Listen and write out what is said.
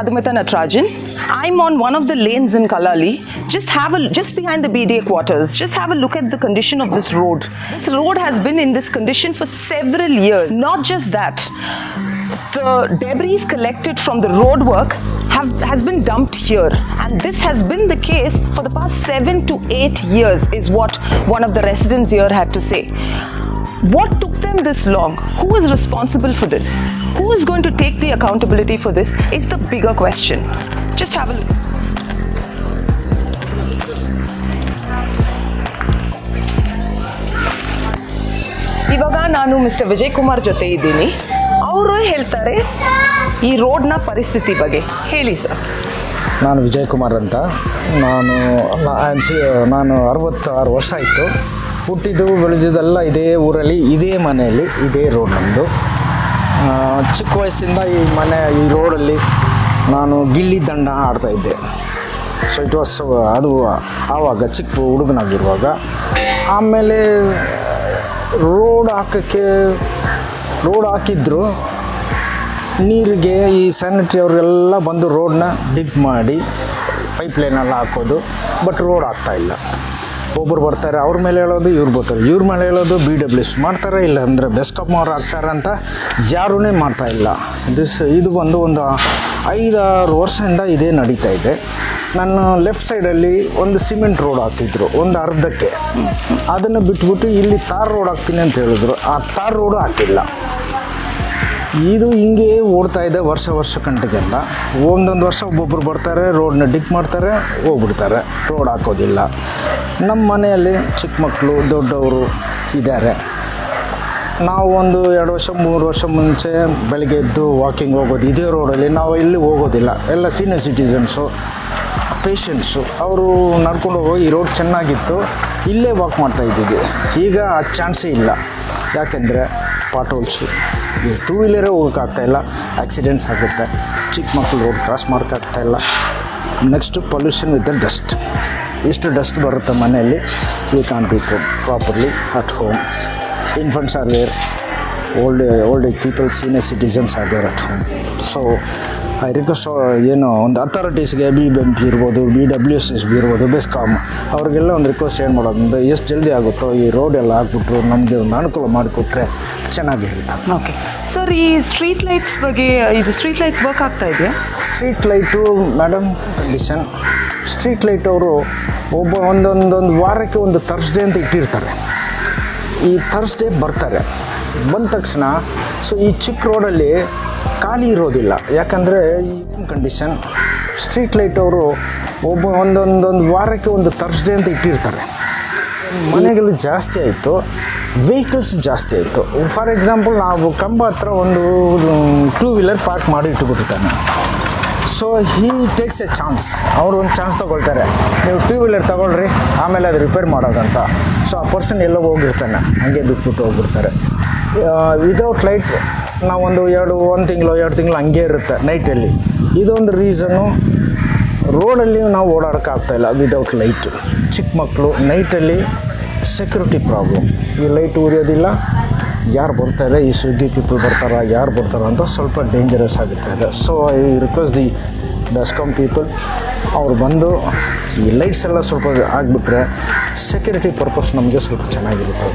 Madhumita Natarajan. I'm on one of the lanes in Kalali. Just behind the BDA quarters. Just have a look at the condition of this road. This road has been in this condition for several years. Not just that, the debris collected from the road work has been dumped here, and this has been the case for the past 7 to 8 years, is what one of the residents here had to say. What took them this long? Who is responsible for this? Who is going to take the accountability for this is the bigger question. Just have a look. ಇವಾಗ ನಾನು mister Vijay Kumar ಜೊತೆ ಇದ್ದೀನಿ. ಅವರು ಹೇಳ್ತಾರೆ ಈ ರೋಡ್ನ ಪರಿಸ್ಥಿತಿ ಬಗ್ಗೆ. ಹೇಳಿ ಸರ್. ನಾನು ವಿಜಯ್ ಕುಮಾರ್ ಅಂತ. ನಾನು 66 ವರ್ಷ ಆಯಿತು. ಹುಟ್ಟಿದ್ದು ಬೆಳೆದಿದ್ದೆಲ್ಲ ಇದೇ ಊರಲ್ಲಿ, ಇದೇ ಮನೆಯಲ್ಲಿ, ಇದೇ ರೋಡ್ ನಮ್ಮದು. ಚಿಕ್ಕ ವಯಸ್ಸಿಂದ ಈ ರೋಡಲ್ಲಿ ನಾನು ಗಿಲ್ಲಿ ದಂಡ ಆಡ್ತಾಯಿದ್ದೆ. ಸೊ ಇಟ್ ವಾಸ್ ಅದು ಆವಾಗ ಚಿಕ್ಕ ಹುಡುಗನಾಗಿರುವಾಗ. ಆಮೇಲೆ ರೋಡ್ ಹಾಕಿದ್ರು, ನೀರಿಗೆ ಈ ಸ್ಯಾನಿಟ್ರಿ ಅವರೆಲ್ಲ ಬಂದು ರೋಡನ್ನ ಡಿಗ್ ಮಾಡಿ ಪೈಪ್ಲೈನೆಲ್ಲ ಹಾಕೋದು. ಬಟ್ ರೋಡ್ ಆಗ್ತಾಯಿಲ್ಲ. ಒಬ್ಬರು ಬರ್ತಾರೆ, ಅವ್ರ ಮೇಲೆ ಹೇಳೋದು, ಇವ್ರು ಬರ್ತಾರೆ, ಇವ್ರ ಮೇಲೆ ಹೇಳೋದು, BWS ಮಾಡ್ತಾರೆ, ಇಲ್ಲ ಅಂದರೆ ಬೆಸ್ಕಾಮ್ ಅವ್ರು ಹಾಕ್ತಾರೆ ಅಂತ ಯಾರೂ ಮಾಡ್ತಾಯಿಲ್ಲ. ಇದು ಬಂದು ಒಂದು 5-6 ವರ್ಷದಿಂದ ಇದೇ ನಡೀತಾ ಇದೆ. ನನ್ನ ಲೆಫ್ಟ್ ಸೈಡಲ್ಲಿ ಒಂದು ಸಿಮೆಂಟ್ ರೋಡ್ ಹಾಕಿದ್ರು, ಒಂದು ಅರ್ಧಕ್ಕೆ. ಅದನ್ನು ಬಿಟ್ಬಿಟ್ಟು ಇಲ್ಲಿ ತಾರ್ ರೋಡ್ ಹಾಕ್ತೀನಿ ಅಂತ ಹೇಳಿದ್ರು. ಆ ತಾರ್ ರೋಡು ಹಾಕಿಲ್ಲ. ಇದು ಹಿಂಗೆ ಓಡ್ತಾ ಇದೆ ವರ್ಷ ಕಂಟಿಗೆಲ್ಲ. ಒಂದೊಂದು ವರ್ಷ ಒಬ್ಬೊಬ್ಬರು ಬರ್ತಾರೆ, ರೋಡನ್ನ ಡಿಗ್ ಮಾಡ್ತಾರೆ, ಹೋಗ್ಬಿಡ್ತಾರೆ, ರೋಡ್ ಹಾಕೋದಿಲ್ಲ. ನಮ್ಮ ಮನೆಯಲ್ಲಿ ಚಿಕ್ಕ ಮಕ್ಕಳು, ದೊಡ್ಡವರು ಇದ್ದಾರೆ. ನಾವು ಒಂದು 2 ವರ್ಷ 3 ವರ್ಷ ಮುಂಚೆ ಬೆಳಗ್ಗೆ ಎದ್ದು ವಾಕಿಂಗ್ ಹೋಗೋದು ಇದೇ ರೋಡಲ್ಲಿ. ನಾವು ಇಲ್ಲಿ ಹೋಗೋದಿಲ್ಲ. ಎಲ್ಲ ಸೀನಿಯರ್ ಸಿಟಿಸನ್ಸು, ಪೇಷಂಟ್ಸು, ಅವರು ನಡ್ಕೊಂಡು ಹೋಗಿ ಈ ರೋಡ್ ಚೆನ್ನಾಗಿತ್ತು, ಇಲ್ಲೇ ವಾಕ್ ಮಾಡ್ತಾಯಿದ್ದೀವಿ. ಈಗ ಆ ಚಾನ್ಸೇ ಇಲ್ಲ. ಯಾಕೆಂದರೆ ಪಾಟೋಲ್ಸು, 2 ವೀಲರೇ ಹೋಗೋಕ್ಕಾಗ್ತಾಯಿಲ್ಲ, ಆಕ್ಸಿಡೆಂಟ್ಸ್ ಆಗುತ್ತೆ. ಚಿಕ್ಕ ಮಕ್ಕಳು ರೋಡ್ ಕ್ರಾಸ್ ಮಾಡೋಕ್ಕಾಗ್ತಾಯಿಲ್ಲ. Next pollution with the dust. ಇಷ್ಟು ಡಸ್ಟ್ ಬರುತ್ತೆ ಮನೆಯಲ್ಲಿ. We can't be properly at home. Infants are there, old age people, senior citizens are there at home. So I request ಒಂದು ಅಥಾರಿಟೀಸ್ಗೆ, BBMP ಇರ್ಬೋದು, BWS ಇರ್ಬೋದು, ಬೆಸ್ಕಾಮ್ ಅವ್ರಿಗೆಲ್ಲ ಒಂದು ರಿಕ್ವೆಸ್ಟ್ ಏನು ಮಾಡೋದ್ರಿಂದ ಎಷ್ಟು ಜಲ್ದಿ ಆಗುತ್ತೋ ಈ ರೋಡ್ ಎಲ್ಲ ಹಾಕ್ಬಿಟ್ರು ನಮಗೆ ಒಂದು ಅನುಕೂಲ ಮಾಡಿಕೊಟ್ರೆ ಚೆನ್ನಾಗಿರುತ್ತೆ. ಓಕೆ ಸರ್, ಈ ಸ್ಟ್ರೀಟ್ ಲೈಟ್ಸ್ ಬಗ್ಗೆ, ಇದು ಸ್ಟ್ರೀಟ್ ಲೈಟ್ಸ್ ವರ್ಕ್ ಆಗ್ತಾ ಇದೆಯಾ? Street light madam condition. Street light ಅವರು ಒಂದೊಂದು ವಾರಕ್ಕೆ ಒಂದು ಥರ್ಸ್ಡೇ ಅಂತ ಇಟ್ಟಿರ್ತಾರೆ. ಈ ಥರ್ಸ್ಡೇ ಬರ್ತಾರೆ. ಬಂದ ತಕ್ಷಣ ಸೊ ಈ ಚಿಕ್ಕ ರೋಡಲ್ಲಿ ಖಾಲಿ ಇರೋದಿಲ್ಲ. ಯಾಕಂದರೆ ಈ ಕಂಡೀಷನ್ ಸ್ಟ್ರೀಟ್ ಲೈಟ್ ಅವರು ಒಂದೊಂದು ವಾರಕ್ಕೆ ಒಂದು ಥರ್ಸ್ಡೇ ಅಂತ ಇಟ್ಟಿರ್ತಾರೆ. ಮನೆಗಳು ಜಾಸ್ತಿ ಆಯಿತು, ವೆಹಿಕಲ್ಸ್ ಜಾಸ್ತಿ ಆಯಿತು. ಫಾರ್ ಎಕ್ಸಾಂಪಲ್, ನಾವು ಕಂಬ ಹತ್ರ ಒಂದು 2 ವೀಲರ್ ಪಾರ್ಕ್ ಮಾಡಿ ಇಟ್ಟುಬಿಟ್ಟಿರ್ತಾನೆ. So he takes a chance. ಅವರು ಒಂದು ಚಾನ್ಸ್ ತೊಗೊಳ್ತಾರೆ, ನೀವು 2 ವೀಲರ್ ತೊಗೊಳ್ರಿ, ಆಮೇಲೆ ಅದು ರಿಪೇರ್ ಮಾಡೋದಂತ. ಸೊ ಆ ಪರ್ಸನ್ ಎಲ್ಲೋ ಹೋಗಿರ್ತಾನೆ, ಹಾಗೆ ಬಿಟ್ಬಿಟ್ಟು ಹೋಗ್ಬಿಡ್ತಾರೆ. ವಿದೌಟ್ ಲೈಟ್ ನಾವು ಒಂದು 1 ತಿಂಗಳು 2 ತಿಂಗಳು ಹಂಗೆ ಇರುತ್ತೆ ನೈಟಲ್ಲಿ. ಇದೊಂದು ರೀಸನ್ನು. ರೋಡಲ್ಲಿ ನಾವು ಓಡಾಡೋಕ್ಕಾಗ್ತಾಯಿಲ್ಲ ವಿದೌಟ್ ಲೈಟು. ಚಿಕ್ಕ ಮಕ್ಕಳು ನೈಟಲ್ಲಿ ಸೆಕ್ಯೂರಿಟಿ ಪ್ರಾಬ್ಲಮ್. ಈ ಲೈಟ್ ಉರಿಯೋದಿಲ್ಲ, ಯಾರು ಬರ್ತಾರೆ, ಈ ಸ್ವಿಗ್ಗಿ ಪೀಪಲ್ ಬರ್ತಾರಾ, ಯಾರು ಬರ್ತಾರ ಅಂತ ಸ್ವಲ್ಪ ಡೇಂಜರಸ್ ಆಗುತ್ತೆ ಇದೆ. So I request the BESCOM people, ಅವ್ರು ಬಂದು ಈ ಲೈಟ್ಸ್ ಎಲ್ಲ ಸ್ವಲ್ಪ ಆಗಿಬಿಟ್ರೆ ಸೆಕ್ಯೂರಿಟಿ ಪರ್ಪಸ್ ನಮಗೆ ಸ್ವಲ್ಪ ಚೆನ್ನಾಗಿರುತ್ತೆ.